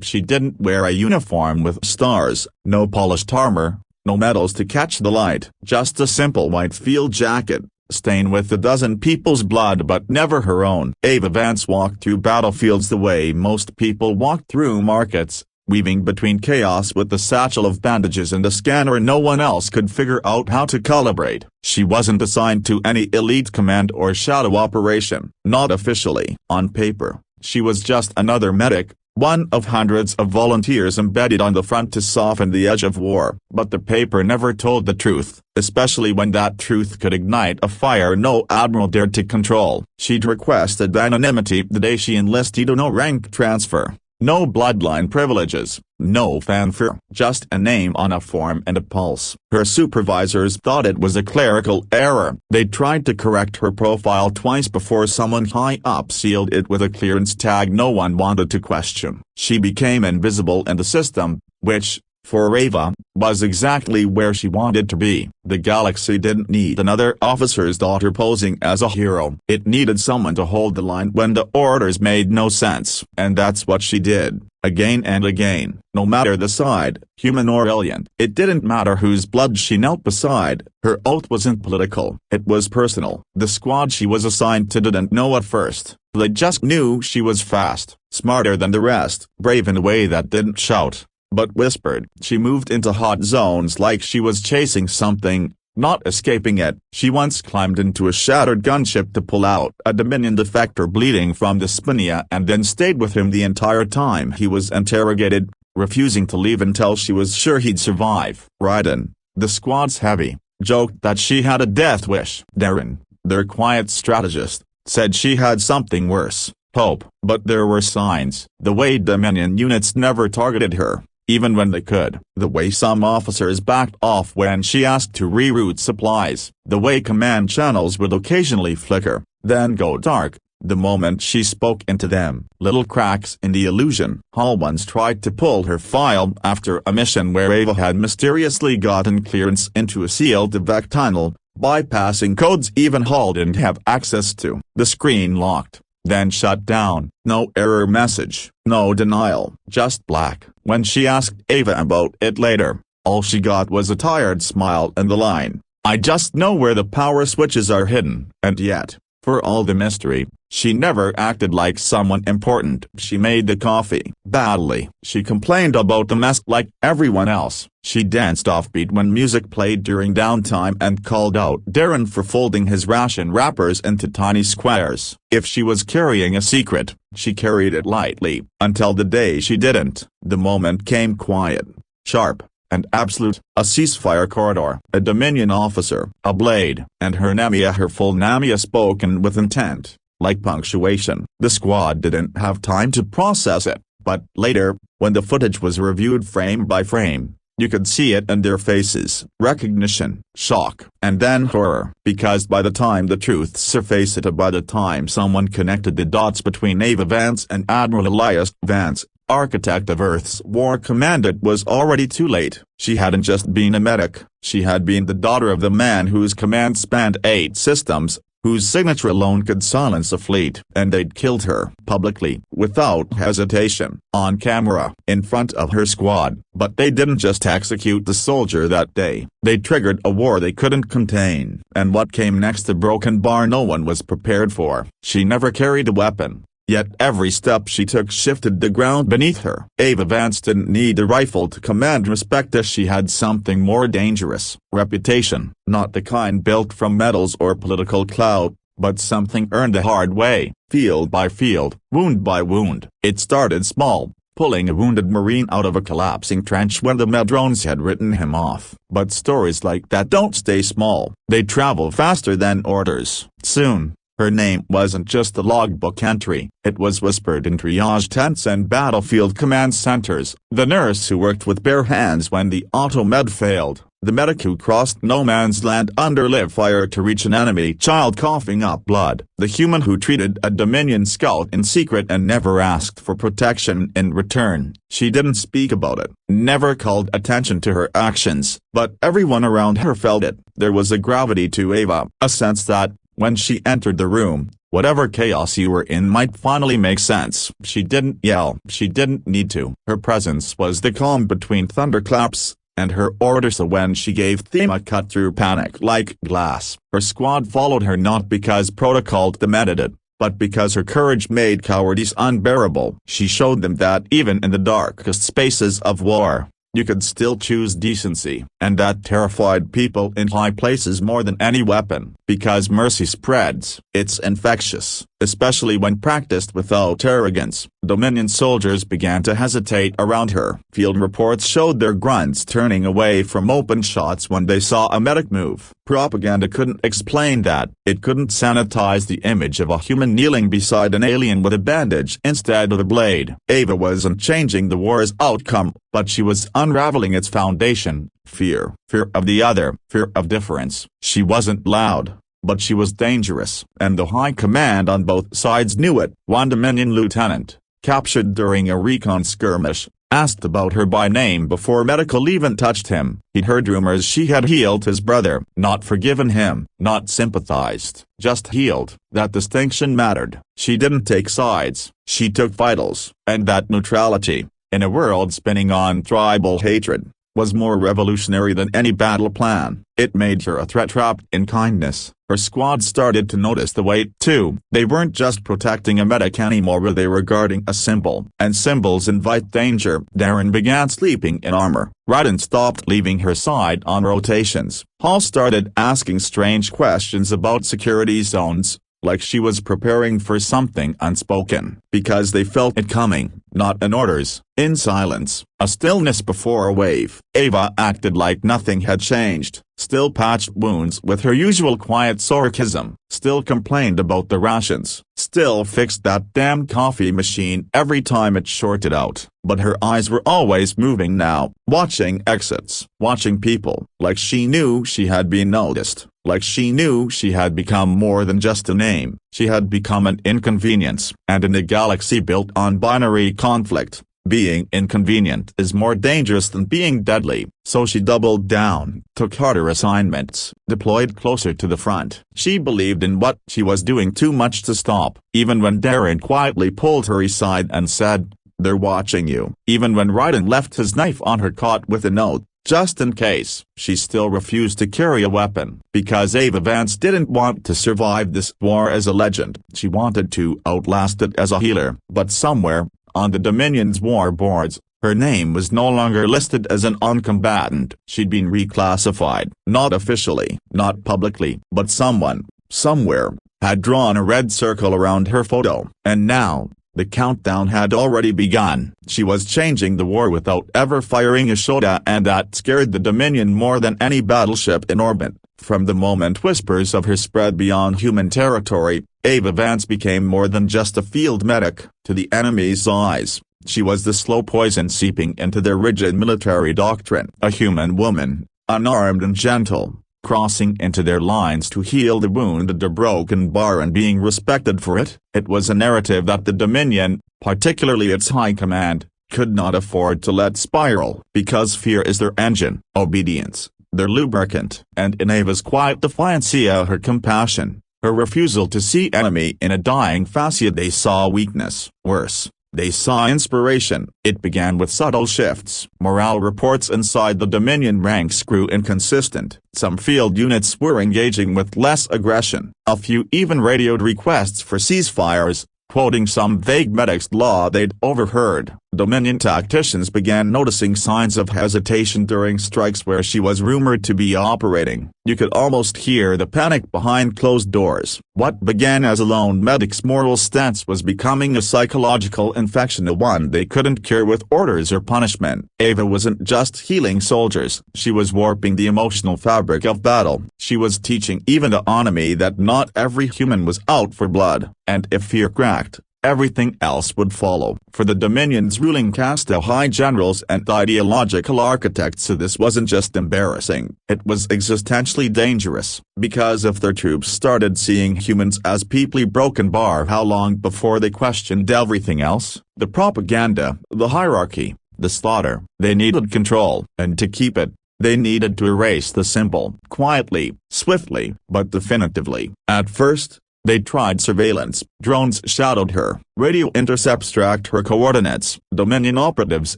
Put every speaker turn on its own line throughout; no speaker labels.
She didn't wear a uniform with stars, no polished armor, no medals to catch the light. Just a simple white field jacket, stained with a dozen people's blood but never her own. Ava Vance walked through battlefields the way most people walk through markets, weaving between chaos with a satchel of bandages and a scanner no one else could figure out how to calibrate. She wasn't assigned to any elite command or shadow operation. Not officially. On paper, she was just another medic, one of hundreds of volunteers embedded on the front to soften the edge of war. But the paper never told the truth, especially when that truth could ignite a fire no admiral dared to control. She'd requested anonymity the day she enlisted. No rank transfer, no bloodline privileges, no fanfare, just a name on a form and a pulse. Her supervisors thought it was a clerical error. They tried to correct her profile twice before someone high up sealed it with a clearance tag no one wanted to question. She became invisible in the system, which, for Ava, was exactly where she wanted to be. The galaxy didn't need another officer's daughter posing as a hero. It needed someone to hold the line when the orders made no sense. And that's what she did, again and again. No matter the side, human or alien. It didn't matter whose blood she knelt beside. Her oath wasn't political. It was personal. The squad she was assigned to didn't know at first. They just knew she was fast, smarter than the rest, brave in a way that didn't shout, but whispered. She moved into hot zones like she was chasing something, not escaping it. She once climbed into a shattered gunship to pull out a Dominion defector bleeding from the Spinia and then stayed with him the entire time he was interrogated, refusing to leave until she was sure he'd survive. Raiden, the squad's heavy, joked that she had a death wish. Darren, their quiet strategist, said she had something worse, hope. But there were signs. The way Dominion units never targeted her, even when they could. The way some officers backed off when she asked to reroute supplies. The way command channels would occasionally flicker, then go dark, the moment she spoke into them. Little cracks in the illusion. Hall once tried to pull her file after a mission where Ava had mysteriously gotten clearance into a sealed evac tunnel, bypassing codes even Hall didn't have access to. The screen locked, then shut down. No error message, no denial, just black. When she asked Ava about it later, all she got was a tired smile and the line, "I just know where the power switches are hidden." And yet, for all the mystery, she never acted like someone important. She made the coffee badly. She complained about the mess like everyone else. She danced offbeat when music played during downtime and called out Darren for folding his ration wrappers into tiny squares. If she was carrying a secret, she carried it lightly, until the day she didn't. The moment came quiet, sharp, and absolute. A ceasefire corridor, a Dominion officer, a blade, and her Namia, her full Namia, spoken with intent, like punctuation. The squad didn't have time to process it, but later, when the footage was reviewed frame by frame, you could see it in their faces. Recognition, shock, and then horror. Because by the time the truth surfaced, by the time someone connected the dots between Ava Vance and Admiral Elias Vance, architect of Earth's war command, it was already too late. She hadn't just been a medic, she had been the daughter of the man whose command spanned 8 systems, whose signature alone could silence a fleet. And they'd killed her, publicly, without hesitation, on camera, in front of her squad. But they didn't just execute the soldier that day, they triggered a war they couldn't contain. And what came next, a broken bar no one was prepared for. She never carried a weapon, yet every step she took shifted the ground beneath her. Ava Vance didn't need a rifle to command respect, as she had something more dangerous: reputation. Not the kind built from medals or political clout, but something earned the hard way, field by field, wound by wound. It started small, pulling a wounded Marine out of a collapsing trench when the Medrones had written him off. But stories like that don't stay small, they travel faster than orders. Soon, her name wasn't just a logbook entry, it was whispered in triage tents and battlefield command centers. The nurse who worked with bare hands when the automed failed, the medic who crossed no man's land under live fire to reach an enemy child coughing up blood, the human who treated a Dominion scout in secret and never asked for protection in return. She didn't speak about it, never called attention to her actions, but everyone around her felt it. There was a gravity to Ava, a sense that, when she entered the room, Whatever chaos you were in might finally make sense. She didn't yell. She didn't need to. Her presence was the calm between thunderclaps, and her orders when she gave them cut through panic like glass. Her squad followed her not because protocol demanded it, but because her courage made cowardice unbearable. She showed them that even in the darkest spaces of war, you could still choose decency, and that terrified people in high places more than any weapon. Because mercy spreads, it's infectious, especially when practiced without arrogance. Dominion soldiers began to hesitate around her. Field reports showed their grunts turning away from open shots when they saw a medic move. Propaganda couldn't explain that. It couldn't sanitize the image of a human kneeling beside an alien with a bandage instead of a blade. Ava wasn't changing the war's outcome, but she was unraveling its foundation: fear. Fear of the other, fear of difference. She wasn't loud, but she was dangerous, and the high command on both sides knew it. One Dominion lieutenant, captured during a recon skirmish, asked about her by name before medical even touched him. He'd heard rumors she had healed his brother, not forgiven him, not sympathized, just healed. That distinction mattered. She didn't take sides, she took vitals, and that neutrality, in a world spinning on tribal hatred, was more revolutionary than any battle plan. It made her a threat wrapped in kindness. Her squad started to notice the weight too. They weren't just protecting a medic anymore, they were guarding a symbol. And symbols invite danger. Darren began sleeping in armor. Raiden stopped leaving her side on rotations. Hall started asking strange questions about security zones, like she was preparing for something unspoken. Because they felt it coming, not in orders, in silence. A stillness before a wave. Ava acted like nothing had changed, still patched wounds with her usual quiet sarcasm, still complained about the rations, still fixed that damn coffee machine every time it shorted out. But her eyes were always moving now, watching exits, watching people, like she knew she had been noticed, like she knew she had become more than just a name. She had become an inconvenience, and in a galaxy built on binary conflict, being inconvenient is more dangerous than being deadly. So she doubled down, took harder assignments, deployed closer to the front. She believed in what she was doing too much to stop. Even when Darren quietly pulled her aside and said, "They're watching you." Even when Raiden left his knife on her cot with a note, just in case. She still refused to carry a weapon, because Ava Vance didn't want to survive this war as a legend. She wanted to outlast it as a healer. But somewhere, on the Dominion's war boards, her name was no longer listed as an uncombatant. She'd been reclassified, not officially, not publicly, but someone, somewhere, had drawn a red circle around her photo. And now, the countdown had already begun. She was changing the war without ever firing a shot, and that scared the Dominion more than any battleship in orbit. From the moment whispers of her spread beyond human territory, Ava Vance became more than just a field medic. To the enemy's eyes, she was the slow poison seeping into their rigid military doctrine. A human woman, unarmed and gentle, crossing into their lines to heal the wounded or broken bar and being respected for it. It was a narrative that the Dominion, particularly its high command, could not afford to let spiral. Because fear is their engine, obedience, their lubricant. And in Ava's quiet defiance, her compassion, her refusal to see enemy in a dying fascia, they saw weakness. Worse, they saw inspiration. It began with subtle shifts. Morale reports inside the Dominion ranks grew inconsistent. Some field units were engaging with less aggression. A few even radioed requests for ceasefires, quoting some vague medic's law they'd overheard. Dominion tacticians began noticing signs of hesitation during strikes where she was rumored to be operating. You could almost hear the panic behind closed doors. What began as a lone medic's moral stance was becoming a psychological infection, one they couldn't cure with orders or punishment. Ava wasn't just healing soldiers, she was warping the emotional fabric of battle. She was teaching even the enemy that not every human was out for blood, and if fear cracked, everything else would follow. For the Dominion's ruling caste of high generals and ideological architects, this wasn't just embarrassing, it was existentially dangerous. Because if their troops started seeing humans as people broken, how long before they questioned everything else? The propaganda, the hierarchy, the slaughter. They needed control, and to keep it, they needed to erase the symbol. Quietly, swiftly, but definitively. At first, They tried surveillance, drones shadowed her, radio intercepts tracked her coordinates, Dominion operatives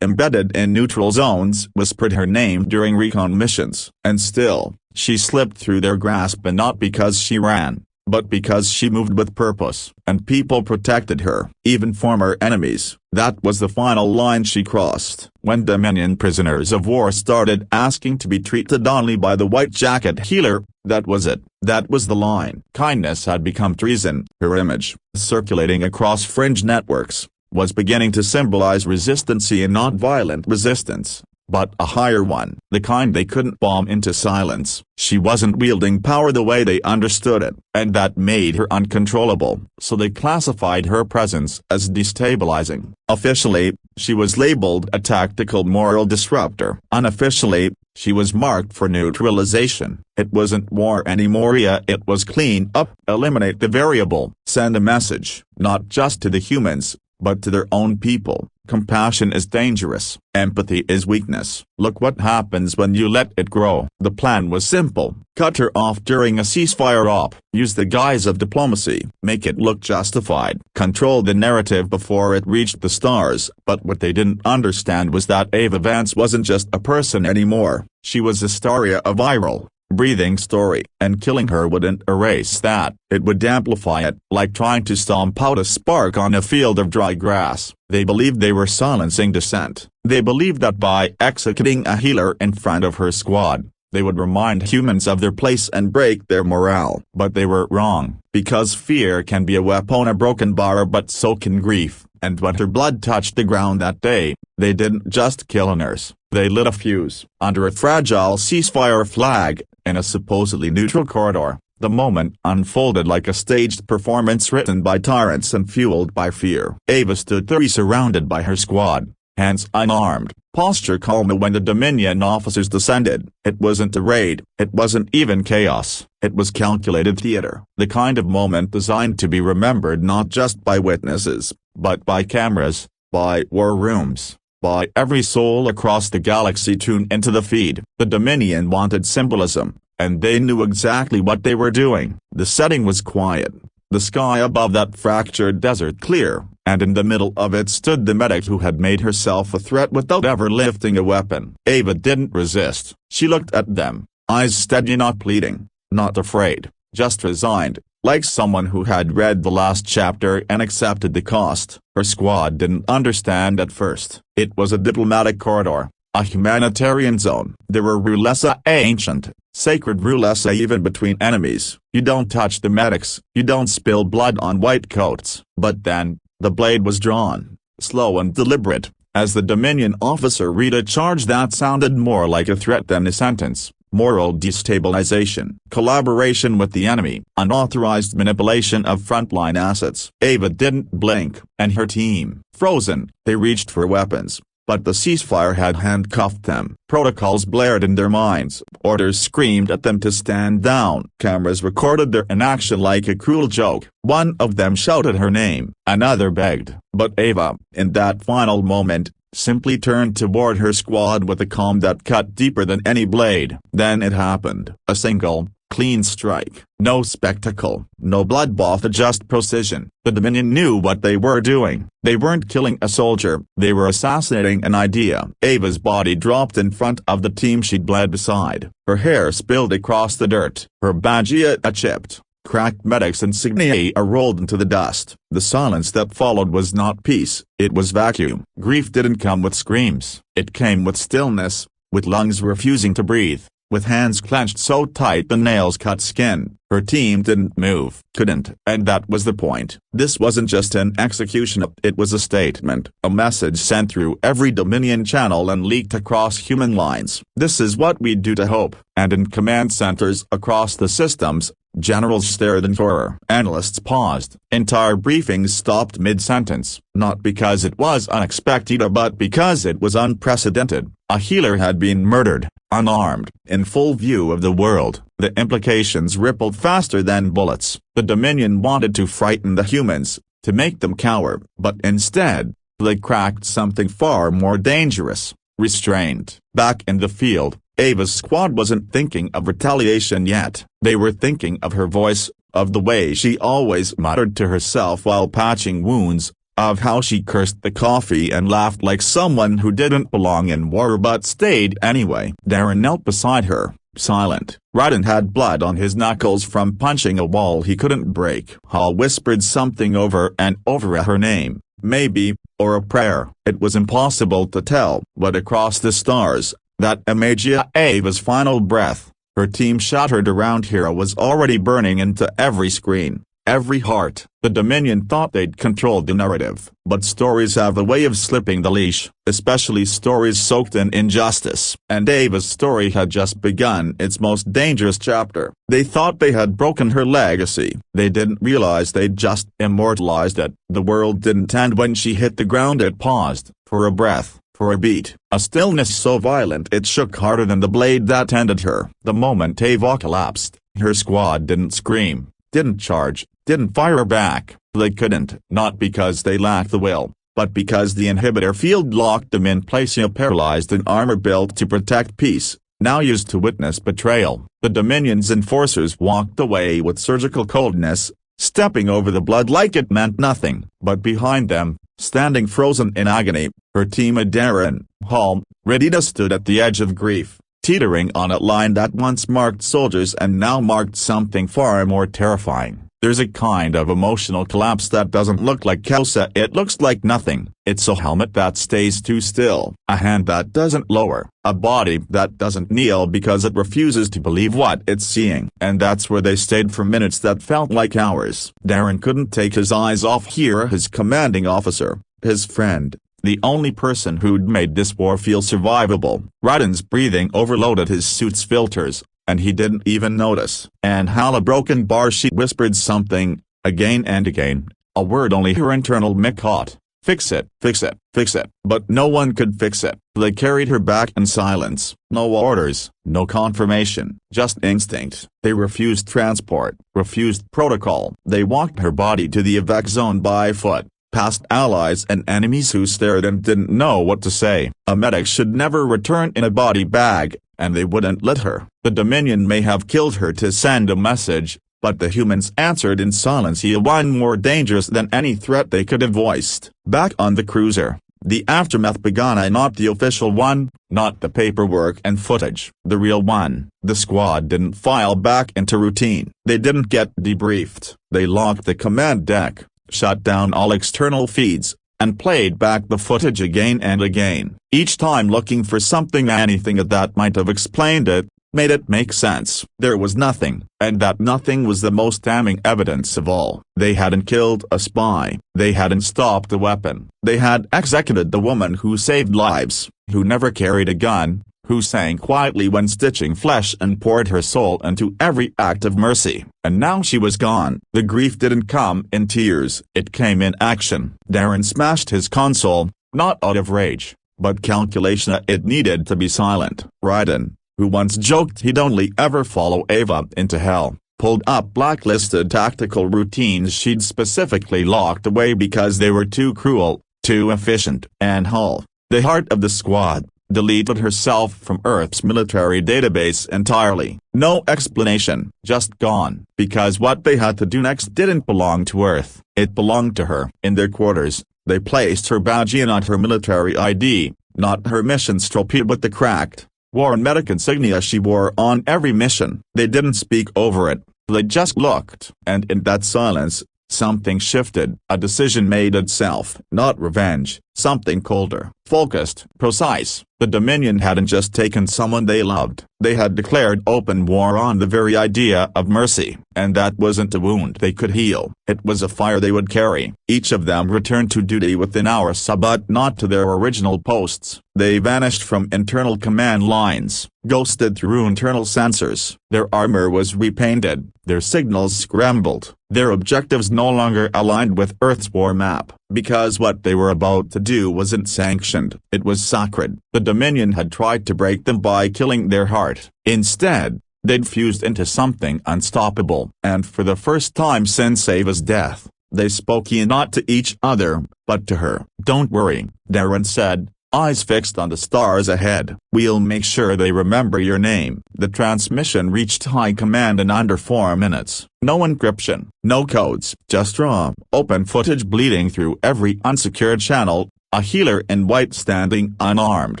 embedded in neutral zones whispered her name during recon missions, and still, she slipped through their grasp, and not because she ran, but because she moved with purpose, and people protected her, even former enemies. That was the final line she crossed. When Dominion prisoners of war started asking to be treated only by the white jacket healer, that was it. That was the line. Kindness had become treason. Her image, circulating across fringe networks, was beginning to symbolize resistance, and not violent resistance, but a higher one, the kind they couldn't bomb into silence. She wasn't wielding power the way they understood it, and that made her uncontrollable, so they classified her presence as destabilizing. Officially, she was labeled a tactical moral disruptor. Unofficially, she was marked for neutralization. It wasn't war anymore, it was clean up, eliminate the variable, send a message, not just to the humans, but to their own people. Compassion is dangerous. Empathy is weakness. Look what happens when you let it grow. The plan was simple. Cut her off during a ceasefire op. Use the guise of diplomacy. Make it look justified. Control the narrative before it reached the stars. But what they didn't understand was that Ava Vance wasn't just a person anymore. She was Astaria, a viral, breathing story, and killing her wouldn't erase that. It would amplify it, like trying to stomp out a spark on a field of dry grass. They believed they were silencing dissent. They believed that by executing a healer in front of her squad, they would remind humans of their place and break their morale. But they were wrong, because fear can be a weapon, a broken bar, but so can grief. And when her blood touched the ground that day, they didn't just kill a nurse, they lit a fuse. Under a fragile ceasefire flag, in a supposedly neutral corridor, the moment unfolded like a staged performance written by tyrants and fueled by fear. Ava stood there, surrounded by her squad, hands unarmed, posture calm. When the Dominion officers descended, it wasn't a raid, it wasn't even chaos, it was calculated theater. The kind of moment designed to be remembered not just by witnesses, but by cameras, by war rooms, by every soul across the galaxy tuned into the feed. The Dominion wanted symbolism, and they knew exactly what they were doing. The setting was quiet, the sky above that fractured desert clear, and in the middle of it stood the medic who had made herself a threat without ever lifting a weapon. Ava didn't resist. She looked at them, eyes steady, not pleading, not afraid, just resigned, like someone who had read the last chapter and accepted the cost. Her squad didn't understand at first. It was a diplomatic corridor, a humanitarian zone. There were rules, ancient, sacred rules even between enemies. You don't touch the medics, you don't spill blood on white coats. But then, the blade was drawn, slow and deliberate, as the Dominion officer read a charge that sounded more like a threat than a sentence. Moral destabilization, collaboration with the enemy, unauthorized manipulation of frontline assets. Ava didn't blink, and her team, frozen. They reached for weapons, but the ceasefire had handcuffed them. Protocols blared in their minds. Orders screamed at them to stand down. Cameras recorded their inaction like a cruel joke. One of them shouted her name, another begged. But Ava, in that final moment, simply turned toward her squad with a calm that cut deeper than any blade. Then it happened. A single, clean strike. No spectacle, no bloodbath, just precision. The Dominion knew what they were doing. They weren't killing a soldier, they were assassinating an idea. Ava's body dropped in front of the team she'd bled beside. Her hair spilled across the dirt. Her badgia chipped. Cracked medic's insignia rolled into the dust. The silence that followed was not peace, it was vacuum. Grief didn't come with screams. It came with stillness, with lungs refusing to breathe, with hands clenched so tight the nails cut skin. Her team didn't move, couldn't, and that was the point. This wasn't just an execution, it was a statement, a message sent through every Dominion channel and leaked across human lines. This is what we do to hope. And in command centers across the systems, generals stared in horror. Analysts paused. Entire briefings stopped mid-sentence, not because it was unexpected but because it was unprecedented. A healer had been murdered, unarmed, in full view of the world. The implications rippled faster than bullets. The Dominion wanted to frighten the humans, to make them cower, but instead, they cracked something far more dangerous: restraint. Back in the field, Ava's squad wasn't thinking of retaliation yet. They were thinking of her voice, of the way she always muttered to herself while patching wounds, of how she cursed the coffee and laughed like someone who didn't belong in war but stayed anyway. Darren knelt beside her, silent. Ryden had blood on his knuckles from punching a wall he couldn't break. Hall whispered something over and over her name, maybe, or a prayer. It was impossible to tell, but across the stars, that imagery Ava's final breath, her team shattered around here was already burning into every screen, every heart. The Dominion thought they'd controlled the narrative. But stories have a way of slipping the leash, especially stories soaked in injustice. And Ava's story had just begun its most dangerous chapter. They thought they had broken her legacy. They didn't realize they'd just immortalized it. The world didn't end when she hit the ground. It paused, for a breath, for a beat, a stillness so violent it shook harder than the blade that ended her. The moment Ava collapsed, her squad didn't scream, didn't charge, didn't fire back. They couldn't, not because they lacked the will, but because the inhibitor field locked them in place. Paralyzed in armor built to protect peace, now used to witness betrayal. The Dominion's enforcers walked away with surgical coldness, stepping over the blood like it meant nothing. But behind them, standing frozen in agony, her team of Darren, Hall, Redita stood at the edge of grief, teetering on a line that once marked soldiers and now marked something far more terrifying. There's a kind of emotional collapse that doesn't look like chaos, it looks like nothing. It's a helmet that stays too still, a hand that doesn't lower, a body that doesn't kneel because it refuses to believe what it's seeing. And that's where they stayed for minutes that felt like hours. Darren couldn't take his eyes off here, his commanding officer, his friend, the only person who'd made this war feel survivable. Ryden's breathing overloaded his suit's filters, and he didn't even notice. And how a broken bar, she whispered something, again and again, a word only her internal mic caught. Fix it, fix it, fix it. But no one could fix it. They carried her back in silence. No orders, no confirmation, just instinct. They refused transport, refused protocol. They walked her body to the evac zone by foot, past allies and enemies who stared and didn't know what to say. A medic should never return in a body bag, and they wouldn't let her. The Dominion may have killed her to send a message, but the humans answered in silence, one more dangerous than any threat they could have voiced. Back on the cruiser, the aftermath began, not the official one, not the paperwork and footage, the real one. The squad didn't file back into routine. They didn't get debriefed. They locked the command deck, shut down all external feeds, and played back the footage again and again, each time looking for something, anything that might have explained it, made it make sense. There was nothing, and that nothing was the most damning evidence of all. They hadn't killed a spy, they hadn't stopped a weapon, they had executed the woman who saved lives, who never carried a gun, who sang quietly when stitching flesh and poured her soul into every act of mercy. And now she was gone. The grief didn't come in tears, it came in action. Darren smashed his console, not out of rage, but calculation. It needed to be silent. Ryden, who once joked he'd only ever follow Ava into hell, pulled up blacklisted tactical routines she'd specifically locked away because they were too cruel, too efficient. And Hull, the heart of the squad, deleted herself from Earth's military database entirely. No explanation, just gone. Because what they had to do next didn't belong to Earth, it belonged to her. In their quarters, they placed her badge in, not her military ID, not her mission's trophy, but the cracked, war medic insignia she wore on every mission. They didn't speak over it, they just looked. And in that silence, something shifted. A decision made itself. Not revenge, something colder, focused, precise. The Dominion hadn't just taken someone they loved, they had declared open war on the very idea of mercy. And that wasn't a wound they could heal, it was a fire they would carry. Each of them returned to duty within hours, but not to their original posts. They vanished from internal command lines, ghosted through internal sensors. Their armor was repainted, their signals scrambled, their objectives no longer aligned with Earth's war map. Because what they were about to do wasn't sanctioned, it was sacred. The Dominion had tried to break them by killing their heart. Instead, they'd fused into something unstoppable. And for the first time since Ava's death, they spoke not to each other, but to her. "Don't worry," Darren said, eyes fixed on the stars ahead. "We'll make sure they remember your name." The transmission reached High Command in under 4 minutes. No encryption, no codes, just raw, open footage bleeding through every unsecured channel. A healer in white standing unarmed,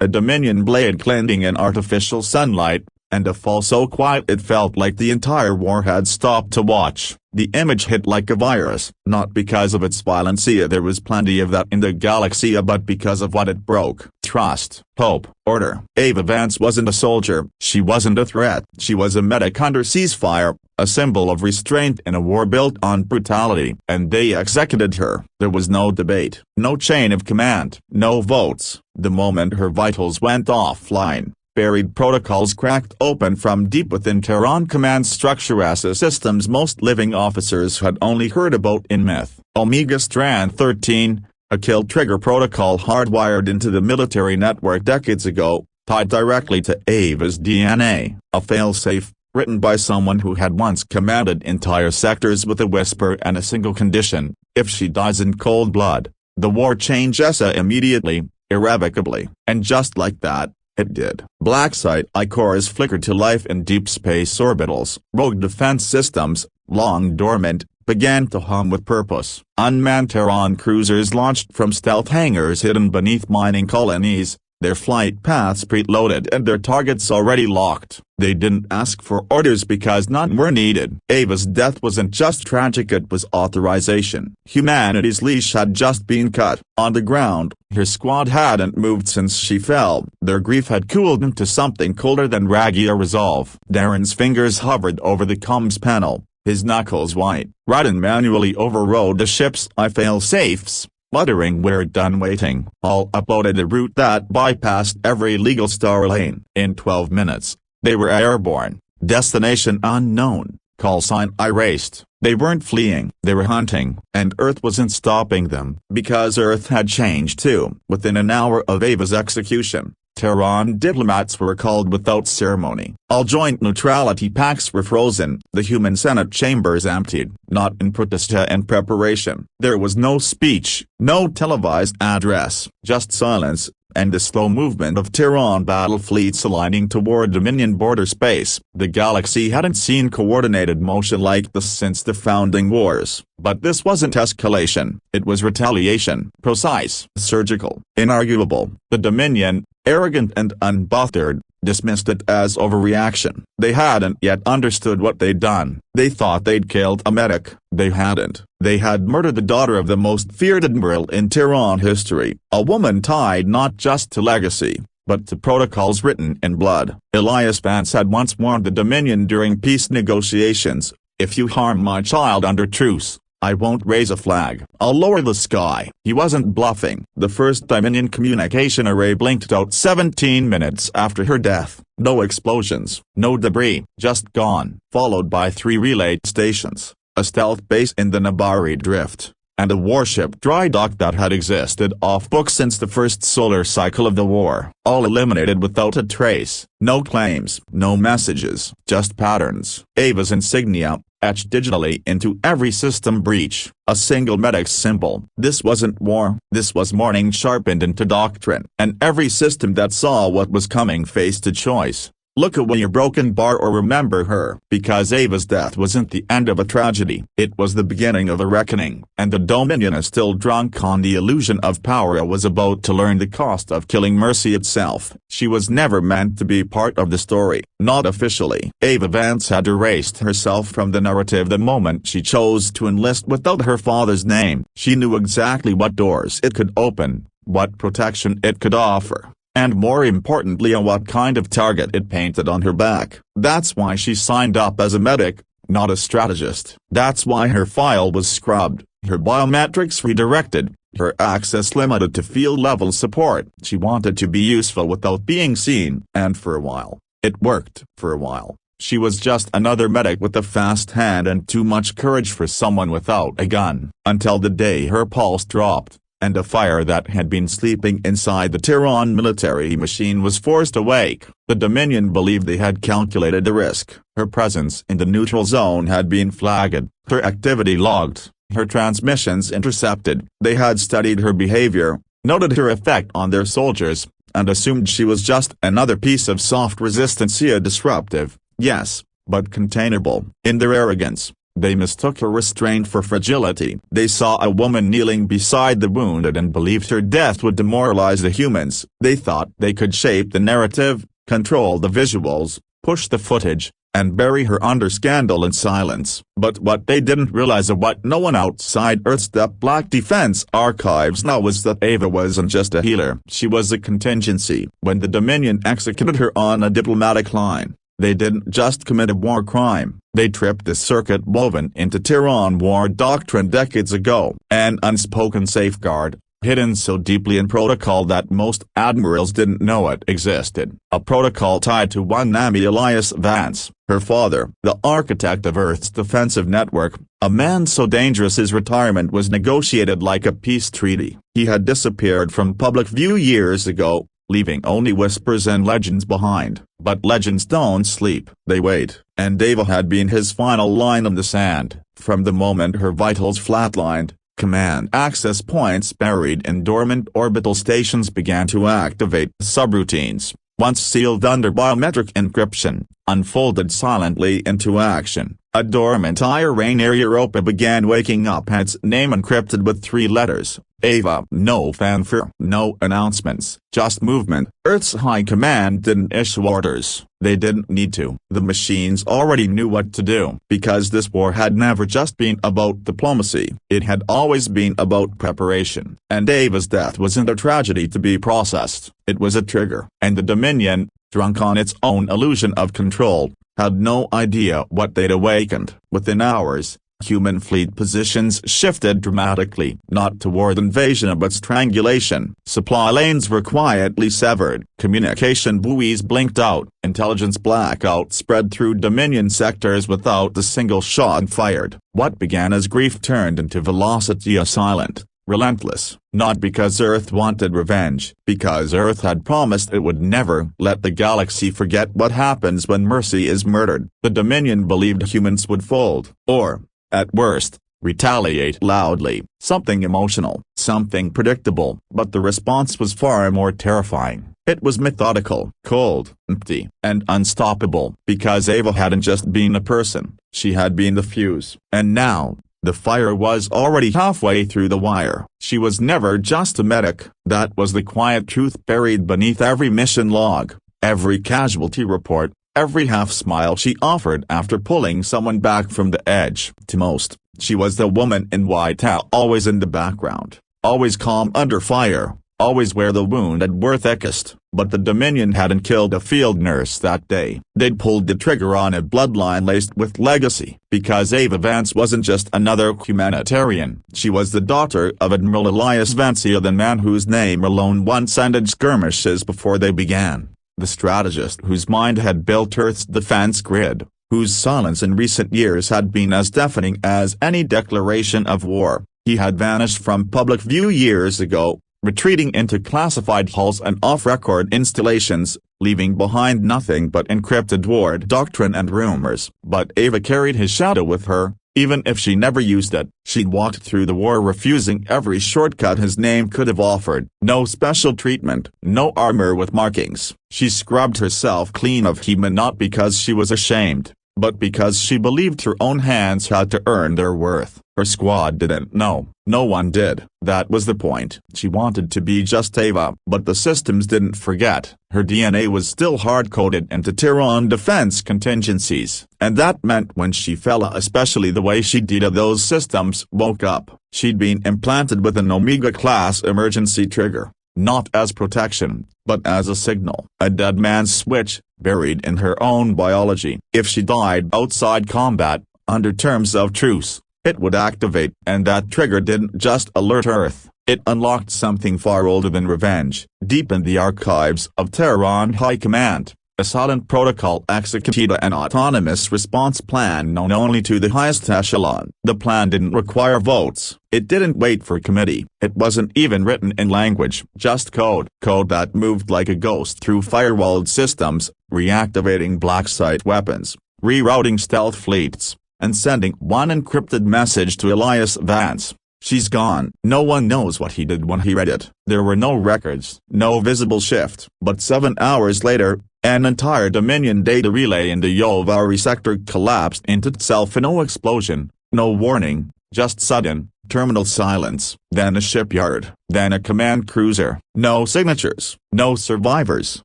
a Dominion blade glinting in artificial sunlight, and a fall so quiet it felt like the entire war had stopped to watch. The image hit like a virus, not because of its violence, there was plenty of that in the galaxy, but because of what it broke. Trust, hope, order. Ava Vance wasn't a soldier, she wasn't a threat, she was a medic under ceasefire, a symbol of restraint in a war built on brutality, and they executed her. There was no debate, no chain of command, no votes. The moment her vitals went offline, buried protocols cracked open from deep within Terran command structure as the system's most living officers had only heard about in myth. Omega Strand 13, a kill trigger protocol hardwired into the military network decades ago, tied directly to Ava's DNA, a failsafe, written by someone who had once commanded entire sectors with a whisper and a single condition: if she dies in cold blood, the war changes immediately, irrevocably. And just like that, it did. Black sci-fi cores flickered to life in deep space orbitals. Rogue defense systems, long dormant, began to hum with purpose. Unmanned Terran cruisers launched from stealth hangars hidden beneath mining colonies, their flight paths preloaded and their targets already locked. They didn't ask for orders because none were needed. Ava's death wasn't just tragic, it was authorization. Humanity's leash had just been cut. On the ground, her squad hadn't moved since she fell. Their grief had cooled into something colder than Ragia resolve. Darren's fingers hovered over the comms panel, his knuckles white. Radin manually overrode the ship's fail-safes, muttering "we're done waiting." All uploaded a route that bypassed every legal star lane. In 12 minutes, they were airborne, destination unknown, call sign erased. They weren't fleeing, they were hunting, and Earth wasn't stopping them. Because Earth had changed too. Within an hour of Ava's execution, Terran diplomats were called without ceremony. All joint neutrality pacts were frozen, the human Senate chambers emptied, not in protest and preparation. There was no speech, no televised address, just silence, and the slow movement of Terran battle fleets aligning toward Dominion border space. The galaxy hadn't seen coordinated motion like this since the founding wars. But this wasn't escalation, it was retaliation. Precise, surgical, inarguable. The Dominion, arrogant and unbothered, dismissed it as overreaction. They hadn't yet understood what they'd done. They thought they'd killed a medic. They hadn't. They had murdered the daughter of the most feared admiral in Terran history, a woman tied not just to legacy, but to protocols written in blood. Elias Vance had once warned the Dominion during peace negotiations, "If you harm my child under truce, I won't raise a flag. I'll lower the sky." He wasn't bluffing. The first Dominion communication array blinked out 17 minutes after her death. No explosions, no debris, just gone. Followed by 3 relay stations, a stealth base in the Nabari Drift, and a warship dry dock that had existed off-book since the first solar cycle of the war. All eliminated without a trace. No claims, no messages, just patterns. Ava's insignia, etched digitally into every system breach. A single medic's symbol. This wasn't war, this was mourning sharpened into doctrine. And every system that saw what was coming faced a choice. Look away your broken bar or remember her. Because Ava's death wasn't the end of a tragedy, it was the beginning of a reckoning. And the Dominion, is still drunk on the illusion of power, was about to learn the cost of killing Mercy itself. She was never meant to be part of the story, not officially. Ava Vance had erased herself from the narrative the moment she chose to enlist without her father's name. She knew exactly what doors it could open, what protection it could offer, and more importantly what kind of target it painted on her back. That's why she signed up as a medic, not a strategist. That's why her file was scrubbed, her biometrics redirected, her access limited to field-level support. She wanted to be useful without being seen. And for a while, it worked. For a while, she was just another medic with a fast hand and too much courage for someone without a gun. Until the day her pulse dropped, and a fire that had been sleeping inside the Terran military machine was forced awake. The Dominion believed they had calculated the risk. Her presence in the neutral zone had been flagged, her activity logged, her transmissions intercepted. They had studied her behavior, noted her effect on their soldiers, and assumed she was just another piece of soft resistance, disruptive, yes, but containable. In their arrogance, they mistook her restraint for fragility. They saw a woman kneeling beside the wounded and believed her death would demoralize the humans. They thought they could shape the narrative, control the visuals, push the footage, and bury her under scandal and silence. But what they didn't realize, or what no one outside Earth's Black Defense archives now, was that Ava wasn't just a healer. She was a contingency. When the Dominion executed her on a diplomatic line, they didn't just commit a war crime, they tripped the circuit woven into Terran war doctrine decades ago. An unspoken safeguard, hidden so deeply in protocol that most admirals didn't know it existed. A protocol tied to one Nami Elias Vance, her father, the architect of Earth's defensive network, a man so dangerous his retirement was negotiated like a peace treaty. He had disappeared from public view years ago, leaving only whispers and legends behind. But legends don't sleep, they wait, and Ava had been his final line in the sand. From the moment her vitals flatlined, command access points buried in dormant orbital stations began to activate. Subroutines, once sealed under biometric encryption, unfolded silently into action. A dormant Iran Air Europa began waking up, its name encrypted with 3 letters. Ava. No fanfare, no announcements, just movement. Earth's High Command didn't issue orders. They didn't need to. The machines already knew what to do. Because this war had never just been about diplomacy. It had always been about preparation. And Ava's death wasn't a tragedy to be processed. It was a trigger. And the Dominion, drunk on its own illusion of control, had no idea what they'd awakened. Within hours, human fleet positions shifted dramatically, not toward invasion but strangulation. Supply lanes were quietly severed, communication buoys blinked out, intelligence blackout spread through Dominion sectors without a single shot fired. What began as grief turned into velocity, a silent, relentless, not because Earth wanted revenge, because Earth had promised it would never let the galaxy forget what happens when mercy is murdered. The Dominion believed humans would fold, or, at worst, retaliate loudly, something emotional, something predictable. But the response was far more terrifying. It was methodical, cold, empty, and unstoppable. Because Ava hadn't just been a person, she had been the fuse. And now, the fire was already halfway through the wire. She was never just a medic. That was the quiet truth buried beneath every mission log, every casualty report, every half-smile she offered after pulling someone back from the edge. To most, she was the woman in white, always in the background, always calm under fire, always where the wounded were thickest. But the Dominion hadn't killed a field nurse that day. They'd pulled the trigger on a bloodline laced with legacy. Because Ava Vance wasn't just another humanitarian. She was the daughter of Admiral Elias Vance, the man whose name alone once ended skirmishes before they began. The strategist whose mind had built Earth's defense grid, whose silence in recent years had been as deafening as any declaration of war. He had vanished from public view years ago, retreating into classified halls and off-record installations, leaving behind nothing but encrypted war doctrine and rumors. But Ava carried his shadow with her. Even if she never used it, she'd walked through the war refusing every shortcut his name could have offered. No special treatment, no armor with markings. She scrubbed herself clean of human, not because she was ashamed, but because she believed her own hands had to earn their worth. Her squad didn't know. No one did. That was the point. She wanted to be just Ava, but the systems didn't forget. Her DNA was still hard-coded into Terran defense contingencies, and that meant when she fell, especially the way she did, those systems woke up. She'd been implanted with an Omega-class emergency trigger, not as protection, but as a signal. A dead man's switch, buried in her own biology. If she died outside combat, under terms of truce, it would activate. And that trigger didn't just alert Earth, it unlocked something far older than revenge. Deep in the archives of Terran High Command, a silent protocol executed an autonomous response plan known only to the highest echelon. The plan didn't require votes. It didn't wait for committee. It wasn't even written in language. Just code. Code that moved like a ghost through firewalled systems, reactivating black site weapons, rerouting stealth fleets, and sending one encrypted message to Elias Vance. She's gone. No one knows what he did when he read it. There were no records, no visible shift. But 7 hours later, an entire Dominion data relay in the Yovari sector collapsed into itself. No explosion, no warning, just sudden, terminal silence. Then a shipyard, then a command cruiser. No signatures, no survivors.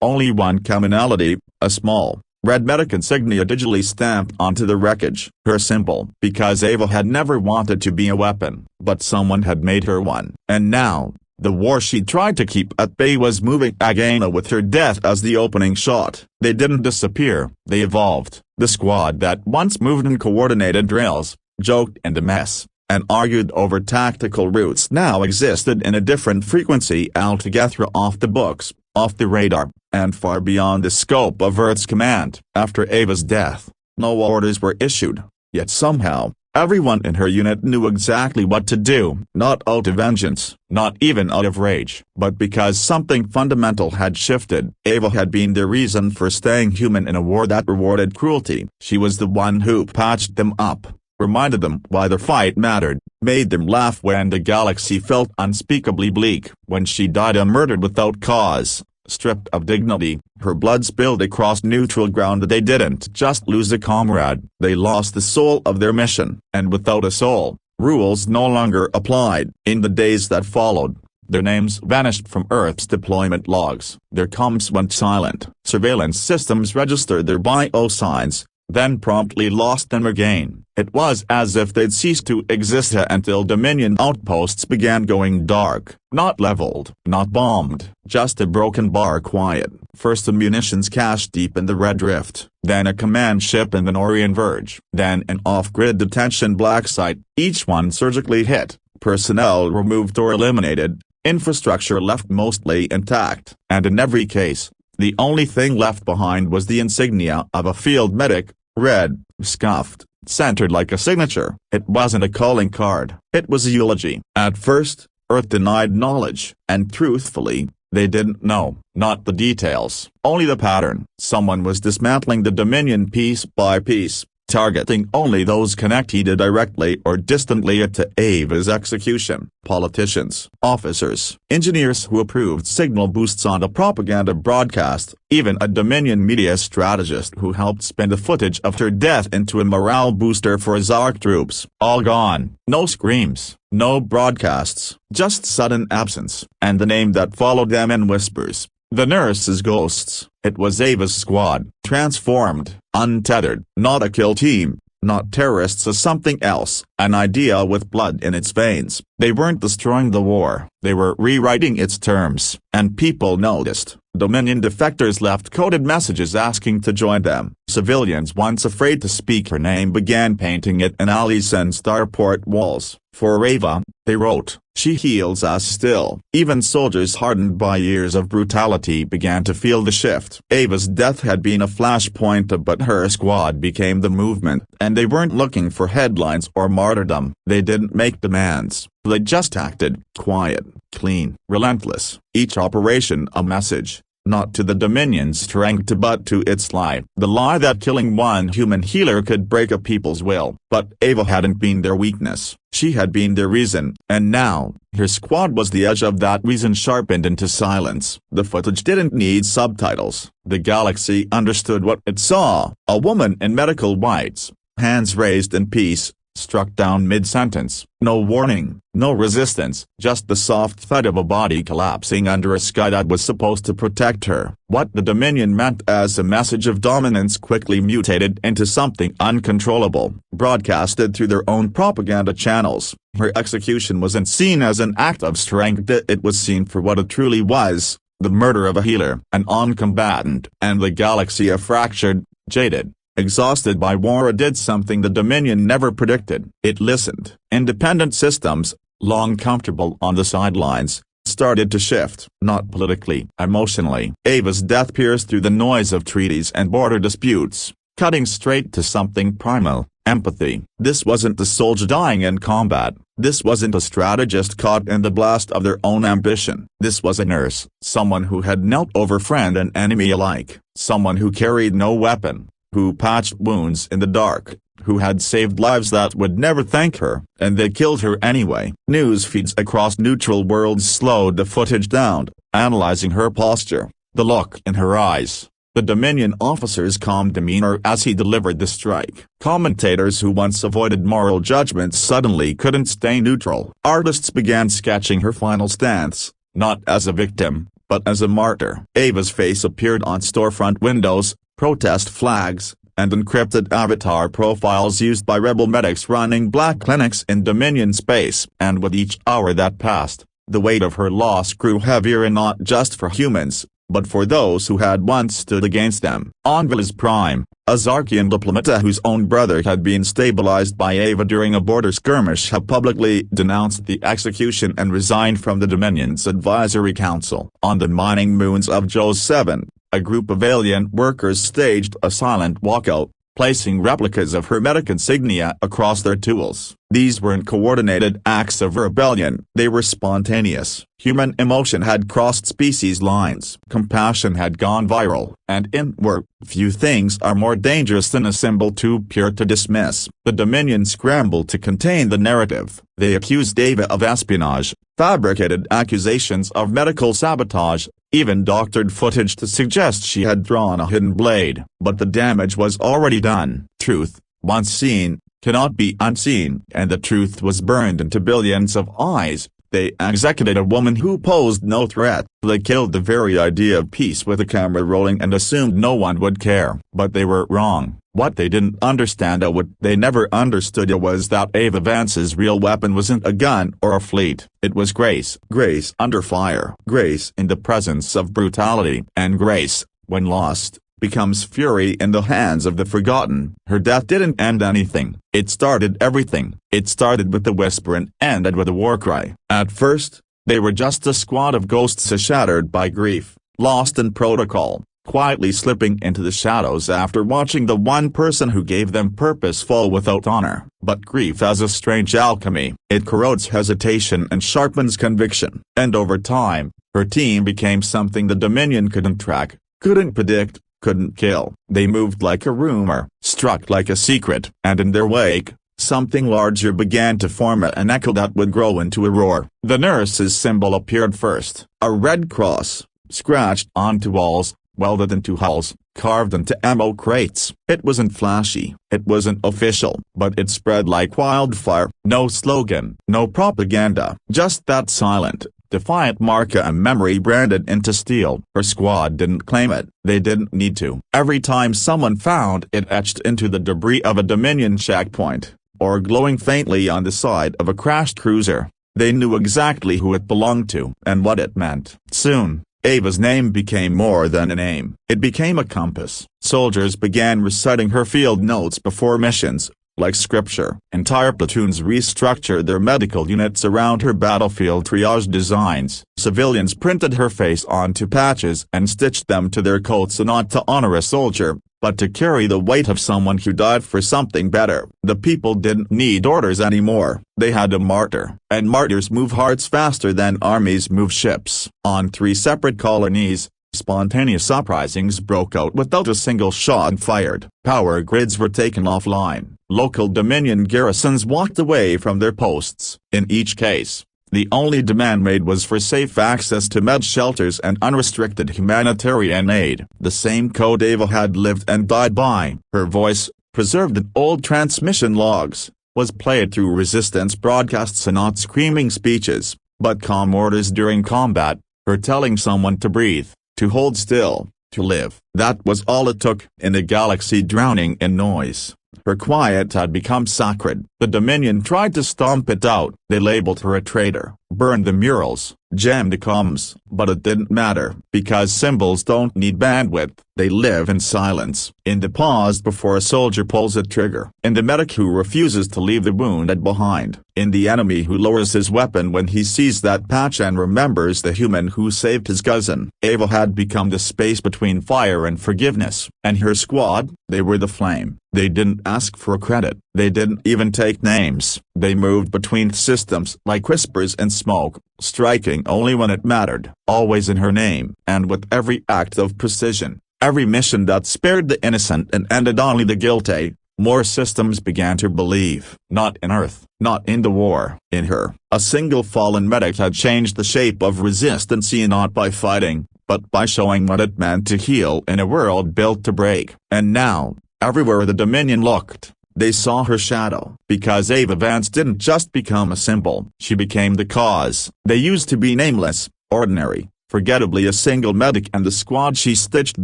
Only one commonality, a small, red medic insignia digitally stamped onto the wreckage. Her symbol. Because Ava had never wanted to be a weapon, but someone had made her one. And now, the war she tried to keep at bay was moving again with her death as the opening shot. They didn't disappear, they evolved. The squad that once moved in coordinated drills, joked in the mess, and argued over tactical routes now existed in a different frequency altogether, off the books, off the radar, and far beyond the scope of Earth's command. After Ava's death, no orders were issued, yet somehow, everyone in her unit knew exactly what to do, not out of vengeance, not even out of rage, but because something fundamental had shifted. Ava had been the reason for staying human in a war that rewarded cruelty. She was the one who patched them up, reminded them why the fight mattered, made them laugh when the galaxy felt unspeakably bleak. When she died murdered without cause, stripped of dignity, her blood spilled across neutral ground. They didn't just lose a comrade, they lost the soul of their mission. And without a soul, rules no longer applied. In the days that followed, their names vanished from Earth's deployment logs. Their comms went silent. Surveillance systems registered their bio-signs, then promptly lost them again. It was as if they'd ceased to exist until Dominion outposts began going dark. Not leveled, not bombed, just a broken bar quiet. First a munitions cache deep in the Red Rift, then a command ship in the Norian Verge, then an off-grid detention black site, each one surgically hit, personnel removed or eliminated, infrastructure left mostly intact. And in every case, the only thing left behind was the insignia of a field medic, red, scuffed, centered like a signature. It wasn't a calling card, it was a eulogy. At first, Earth denied knowledge, and truthfully, they didn't know, not the details, only the pattern. Someone was dismantling the Dominion piece by piece, targeting only those connected directly or distantly to Ava's execution. Politicians, officers, engineers who approved signal boosts on the propaganda broadcast, even a Dominion media strategist who helped spin the footage of her death into a morale booster for Zark troops. All gone. No screams, no broadcasts, just sudden absence. And the name that followed them in whispers. The nurses' ghosts. It was Ava's squad, transformed, untethered, not a kill team, not terrorists or something else, an idea with blood in its veins. They weren't destroying the war, they were rewriting its terms, and people noticed. Dominion defectors left coded messages asking to join them. Civilians once afraid to speak her name began painting it in alleys and starport walls. For Ava, they wrote, "She heals us still." Even soldiers hardened by years of brutality began to feel the shift. Ava's death had been a flashpoint, but her squad became the movement. And they weren't looking for headlines or martyrdom. They didn't make demands. They just acted, quiet, clean, relentless. Each operation a message, not to the Dominion's strength but to its lie. The lie that killing one human healer could break a people's will. But Ava hadn't been their weakness, she had been their reason. And now, her squad was the edge of that reason sharpened into silence. The footage didn't need subtitles. The galaxy understood what it saw. A woman in medical whites, hands raised in peace, struck down mid-sentence. No warning, no resistance, just the soft thud of a body collapsing under a sky that was supposed to protect her. What the Dominion meant as a message of dominance quickly mutated into something uncontrollable, broadcasted through their own propaganda channels. Her execution wasn't seen as an act of strength, it was seen for what it truly was, the murder of a healer, an on-combatant. And the galaxy, fractured, jaded, exhausted by war, did something the Dominion never predicted. It listened. Independent systems, long comfortable on the sidelines, started to shift. Not politically, emotionally. Ava's death pierced through the noise of treaties and border disputes, cutting straight to something primal, empathy. This wasn't the soldier dying in combat. This wasn't a strategist caught in the blast of their own ambition. This was a nurse, someone who had knelt over friend and enemy alike, someone who carried no weapon, who patched wounds in the dark, who had saved lives that would never thank her, and they killed her anyway. News feeds across neutral worlds slowed the footage down, analyzing her posture, the look in her eyes, the Dominion officer's calm demeanor as he delivered the strike. Commentators who once avoided moral judgments suddenly couldn't stay neutral. Artists began sketching her final stance, not as a victim, but as a martyr. Ava's face appeared on storefront windows, protest flags, and encrypted avatar profiles used by rebel medics running black clinics in Dominion space. And with each hour that passed, the weight of her loss grew heavier, and not just for humans, but for those who had once stood against them. Anvil's Prime, a Zarkian diplomat whose own brother had been stabilized by Ava during a border skirmish, had publicly denounced the execution and resigned from the Dominion's advisory council. On the mining moons of Joe's 7, a group of alien workers staged a silent walkout, placing replicas of hermetic insignia across their tools. These weren't coordinated acts of rebellion, they were spontaneous. Human emotion had crossed species lines. Compassion had gone viral. And in war, few things are more dangerous than a symbol too pure to dismiss. The Dominion scrambled to contain the narrative. They accused Ava of espionage, fabricated accusations of medical sabotage, even doctored footage to suggest she had drawn a hidden blade. But the damage was already done. Truth, once seen, cannot be unseen, and the truth was burned into billions of eyes. They executed a woman who posed no threat. They killed the very idea of peace with the camera rolling and assumed no one would care. But they were wrong. What they didn't understand, or what they never understood, was that Ava Vance's real weapon wasn't a gun or a fleet. It was grace. Grace under fire. Grace in the presence of brutality. And grace, when lost, becomes fury in the hands of the forgotten. Her death didn't end anything. It started everything. It started with the whisper and ended with a war cry. At first, they were just a squad of ghosts shattered by grief, lost in protocol, quietly slipping into the shadows after watching the one person who gave them purpose fall without honor. But grief has a strange alchemy. It corrodes hesitation and sharpens conviction. And over time, her team became something the Dominion couldn't track, couldn't predict, couldn't kill. They moved like a rumor, struck like a secret, and in their wake, something larger began to form, an echo that would grow into a roar. The nurse's symbol appeared first, a red cross, scratched onto walls, welded into hulls, carved into ammo crates. It wasn't flashy, it wasn't official, but it spread like wildfire. No slogan, no propaganda, just that silent, defiant mark, a memory branded into steel. Her squad didn't claim it. They didn't need to. Every time someone found it etched into the debris of a Dominion checkpoint, or glowing faintly on the side of a crashed cruiser, they knew exactly who it belonged to and what it meant. Soon, Ava's name became more than a name. It became a compass. Soldiers began reciting her field notes before missions, like scripture. Entire platoons restructured their medical units around her battlefield triage designs. Civilians printed her face onto patches and stitched them to their coats, not to honor a soldier, but to carry the weight of someone who died for something better. The people didn't need orders anymore. They had a martyr. And martyrs move hearts faster than armies move ships. On 3 separate colonies, spontaneous uprisings broke out without a single shot fired. Power grids were taken offline. Local Dominion garrisons walked away from their posts. In each case, the only demand made was for safe access to med shelters and unrestricted humanitarian aid. The same code Ava had lived and died by. Her voice, preserved in old transmission logs, was played through resistance broadcasts and not screaming speeches, but calm orders during combat, her telling someone to breathe, to hold still, to live. That was all it took in a galaxy drowning in noise. Her quiet had become sacred. The Dominion tried to stomp it out. They labeled her a traitor, burned the murals, jammed the comms, but it didn't matter, because symbols don't need bandwidth. They live in silence, in the pause before a soldier pulls a trigger, in the medic who refuses to leave the wounded behind, in the enemy who lowers his weapon when he sees that patch and remembers the human who saved his cousin. Ava had become the space between fire and forgiveness, and her squad, they were the flame. They didn't ask for credit. They didn't even take names. They moved between systems like whispers and smoke, striking only when it mattered, always in her name. And with every act of precision, every mission that spared the innocent and ended only the guilty, more systems began to believe. Not in Earth, not in the war, in her. A single fallen medic had changed the shape of resistance, not by fighting, but by showing what it meant to heal in a world built to break. And now, everywhere the Dominion looked, they saw her shadow. Because Ava Vance didn't just become a symbol, she became the cause. They used to be nameless, ordinary, forgettably a single medic and the squad she stitched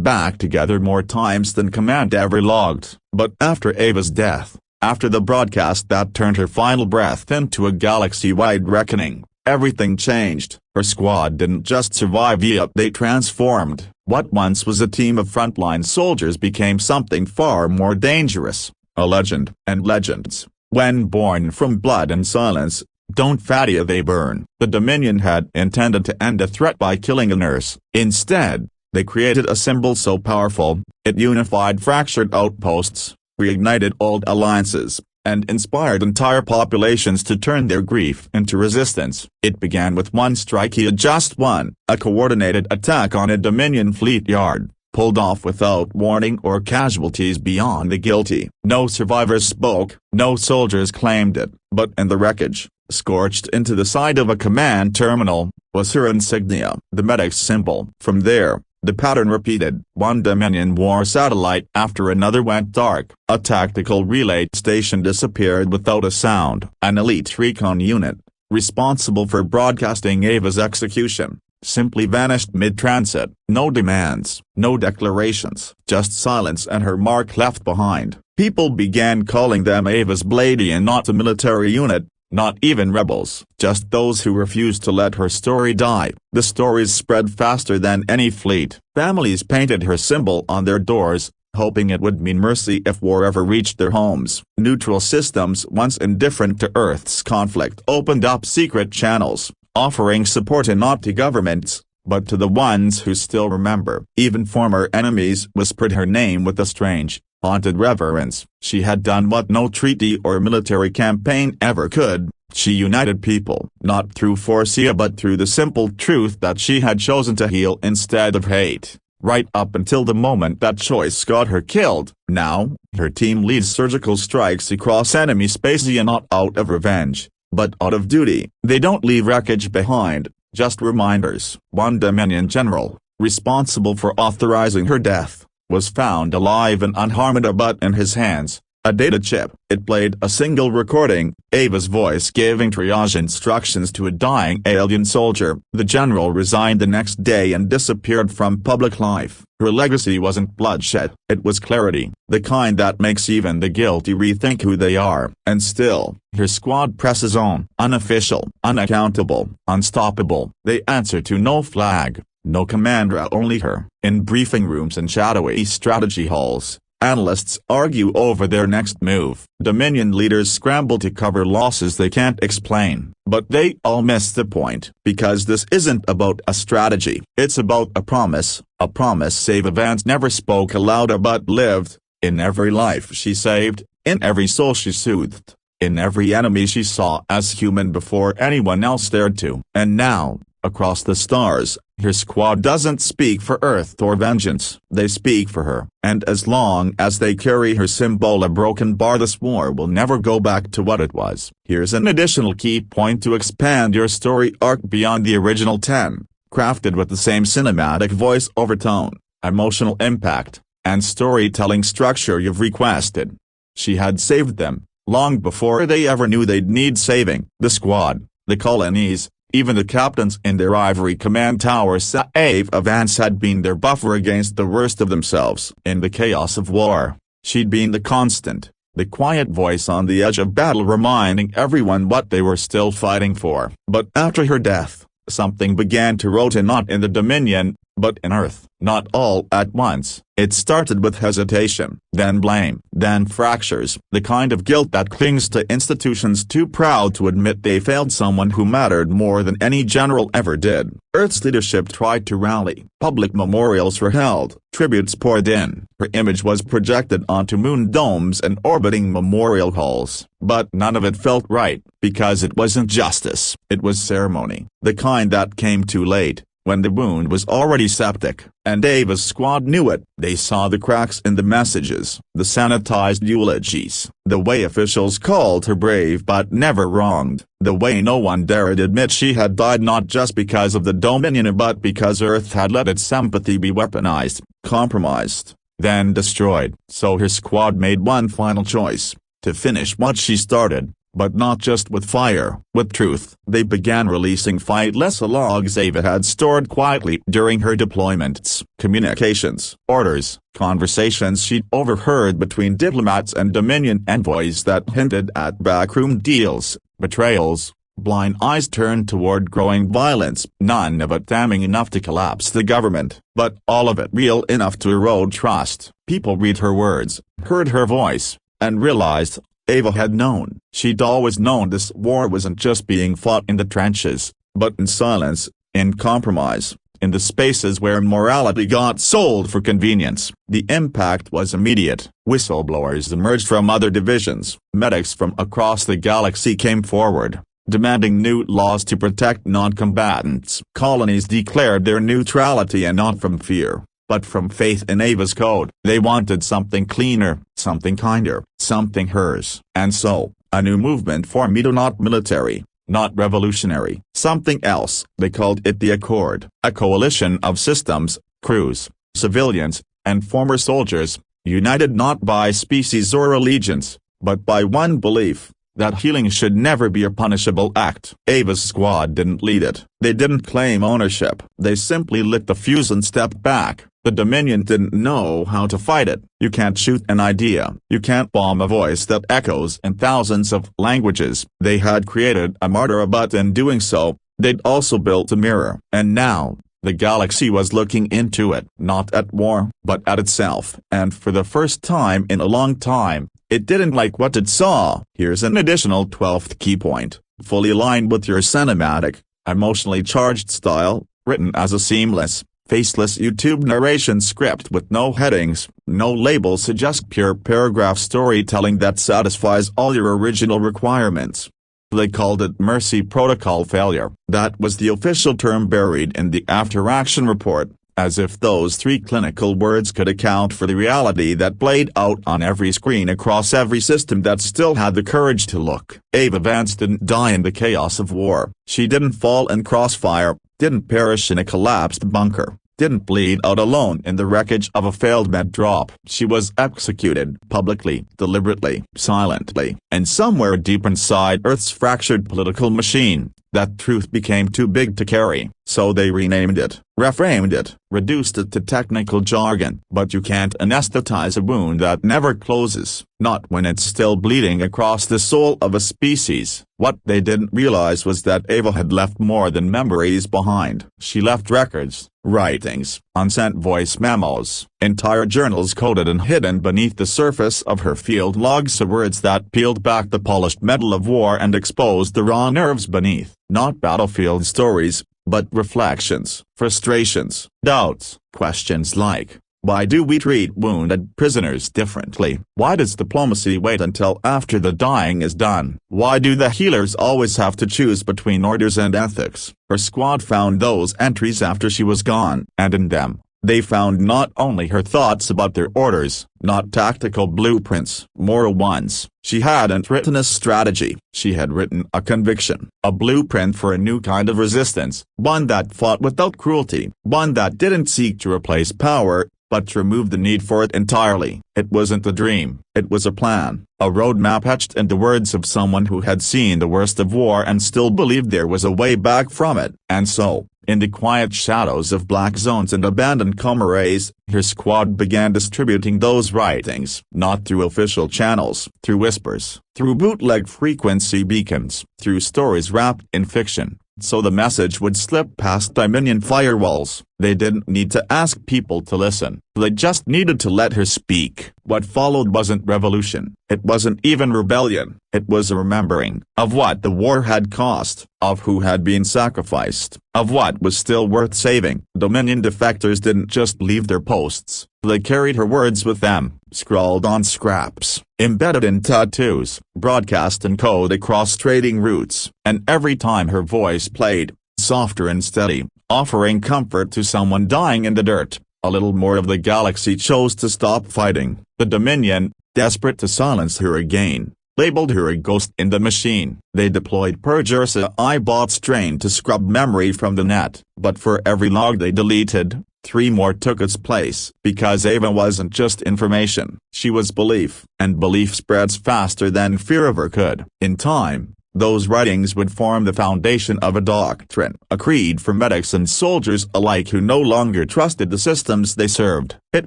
back together more times than Command ever logged. But after Ava's death, after the broadcast that turned her final breath into a galaxy-wide reckoning, everything changed. Her squad didn't just survive, they transformed. What once was a team of frontline soldiers became something far more dangerous. A legend. And legends, when born from blood and silence, don't fatty they burn. The Dominion had intended to end a threat by killing a nurse. Instead, they created a symbol so powerful, it unified fractured outposts, reignited old alliances, and inspired entire populations to turn their grief into resistance. It began with one strike, just one, a coordinated attack on a Dominion fleet yard, pulled off without warning or casualties beyond the guilty. No survivors spoke, no soldiers claimed it, but in the wreckage, scorched into the side of a command terminal, was her insignia, the medic's symbol. From there, the pattern repeated. One Dominion war satellite after another went dark. A tactical relay station disappeared without a sound. An elite recon unit, responsible for broadcasting Ava's execution, simply vanished mid-transit. No demands, no declarations, just silence and her mark left behind. People began calling them Ava's Bladian, not a military unit, not even rebels, just those who refused to let her story die. The stories spread faster than any fleet. Families painted her symbol on their doors, hoping it would mean mercy if war ever reached their homes. Neutral systems once indifferent to Earth's conflict opened up secret channels, offering support not to governments, but to the ones who still remember. Even former enemies whispered her name with a strange, haunted reverence. She had done what no treaty or military campaign ever could. She united people, not through force but through the simple truth that she had chosen to heal instead of hate, right up until the moment that choice got her killed. Now, her team leads surgical strikes across enemy space, not out of revenge, but out of duty. They don't leave wreckage behind, just reminders. One Dominion general, responsible for authorizing her death, was found alive and unharmed, but in his hands, a data chip. It played a single recording, Ava's voice giving triage instructions to a dying alien soldier. The general resigned the next day and disappeared from public life. Her legacy wasn't bloodshed, it was clarity, the kind that makes even the guilty rethink who they are. And still, her squad presses on. Unofficial, unaccountable, unstoppable. They answer to no flag, no commander, only her. In briefing rooms and shadowy strategy halls, analysts argue over their next move. Dominion leaders scramble to cover losses they can't explain. But they all miss the point. Because this isn't about a strategy. It's about a promise Ava Vance never spoke aloud but lived. In every life she saved, in every soul she soothed, in every enemy she saw as human before anyone else dared to. And now, across the stars, her squad doesn't speak for Earth or vengeance. They speak for her. And as long as they carry her symbol a broken bar, this war will never go back to what it was. Here's an additional key point to expand your story arc beyond the original 10, crafted with the same cinematic voice overtone, emotional impact, and storytelling structure you've requested. She had saved them, long before they ever knew they'd need saving. The squad, the colonies, even the captains in their ivory command towers. Ava Vance had been their buffer against the worst of themselves. In the chaos of war, she'd been the constant, the quiet voice on the edge of battle, reminding everyone what they were still fighting for. But after her death, something began to rot, not in the Dominion, but in Earth. Not all at once. It started with hesitation, then blame, then fractures, the kind of guilt that clings to institutions too proud to admit they failed someone who mattered more than any general ever did. Earth's leadership tried to rally. Public memorials were held, tributes poured in. Her image was projected onto moon domes and orbiting memorial halls. But none of it felt right, because it wasn't justice. It was ceremony, the kind that came too late. when the wound was already septic, and Ava's squad knew it. They saw the cracks in the messages, the sanitized eulogies, the way officials called her brave but never wronged, the way no one dared admit she had died not just because of the Dominion but because Earth had let its sympathy be weaponized, compromised, then destroyed. So her squad made one final choice: to finish what she started. But not just with fire, with truth. They began releasing flightless logs Ava had stored quietly during her deployments, communications, orders, conversations she'd overheard between diplomats and Dominion envoys that hinted at backroom deals, betrayals, blind eyes turned toward growing violence, none of it damning enough to collapse the government, but all of it real enough to erode trust. People read her words, heard her voice, and realized Ava had known. She'd always known this war wasn't just being fought in the trenches, but in silence, in compromise, in the spaces where morality got sold for convenience. The impact was immediate. Whistleblowers emerged from other divisions. Medics from across the galaxy came forward, demanding new laws to protect non-combatants. Colonies declared their neutrality, and not from fear, but from faith in Ava's code. They wanted something cleaner, something kinder, something hers. And so, a new movement formed, not military, not revolutionary, something else. They called it the Accord, a coalition of systems, crews, civilians, and former soldiers, united not by species or allegiance, but by one belief: that healing should never be a punishable act. Ava's squad didn't lead it. They didn't claim ownership. They simply lit the fuse and stepped back. The Dominion didn't know how to fight it. You can't shoot an idea. You can't bomb a voice that echoes in thousands of languages. They had created a martyr, but in doing so, they'd also built a mirror. And now, the galaxy was looking into it, not at war, but at itself. And for the first time in a long time, it didn't like what it saw. Here's an additional 12th key point, fully aligned with your cinematic, emotionally charged style, written as a seamless, faceless YouTube narration script with no headings, no labels, just pure paragraph storytelling that satisfies all your original requirements. They called it Mercy Protocol Failure. That was the official term buried in the after-action report, as if those three clinical words could account for the reality that played out on every screen across every system that still had the courage to look. Ava Vance didn't die in the chaos of war. She didn't fall in crossfire, didn't perish in a collapsed bunker, didn't bleed out alone in the wreckage of a failed med drop. She was executed publicly, deliberately, silently, and somewhere deep inside Earth's fractured political machine, that truth became too big to carry. So they renamed it, reframed it, reduced it to technical jargon. But you can't anesthetize a wound that never closes, not when it's still bleeding across the soul of a species. What they didn't realize was that Ava had left more than memories behind. She left records, writings, unsent voice memos, entire journals coded and hidden beneath the surface of her field logs, words that peeled back the polished metal of war and exposed the raw nerves beneath. Not battlefield stories, but reflections, frustrations, doubts, questions like, why do we treat wounded prisoners differently? Why does diplomacy wait until after the dying is done? Why do the healers always have to choose between orders and ethics? Her squad found those entries after she was gone, and in them, they found not only her thoughts about their orders, not tactical blueprints, moral ones. She hadn't written a strategy. She had written a conviction, a blueprint for a new kind of resistance, one that fought without cruelty, one that didn't seek to replace power, but to remove the need for it entirely. It wasn't a dream, it was a plan, a roadmap etched in the words of someone who had seen the worst of war and still believed there was a way back from it. And so, in the quiet shadows of black zones and abandoned comrades, her squad began distributing those writings, not through official channels, through whispers, through bootleg frequency beacons, through stories wrapped in fiction, so the message would slip past Dominion firewalls. They didn't need to ask people to listen, they just needed to let her speak. What followed wasn't revolution, it wasn't even rebellion, it was a remembering, of what the war had cost, of who had been sacrificed, of what was still worth saving. Dominion defectors didn't just leave their posts, they carried her words with them, scrawled on scraps, embedded in tattoos, broadcast in code across trading routes, and every time her voice played, softer and steady, offering comfort to someone dying in the dirt. A little more of the galaxy chose to stop fighting. The Dominion, desperate to silence her again, labeled her a ghost in the machine. They deployed Purger bots trained to scrub memory from the net, but for every log they deleted, 3 more took its place. Because Ava wasn't just information, she was belief, and belief spreads faster than fear ever could. In time, those writings would form the foundation of a doctrine, a creed for medics and soldiers alike who no longer trusted the systems they served. It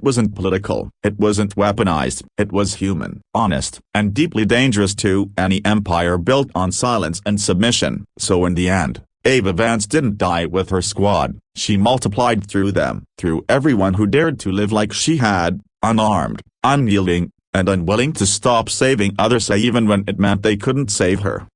wasn't political, it wasn't weaponized, it was human, honest, and deeply dangerous to any empire built on silence and submission. So in the end, Ava Vance didn't die with her squad, she multiplied through them, through everyone who dared to live like she had, unarmed, unyielding, and unwilling to stop saving others even when it meant they couldn't save her.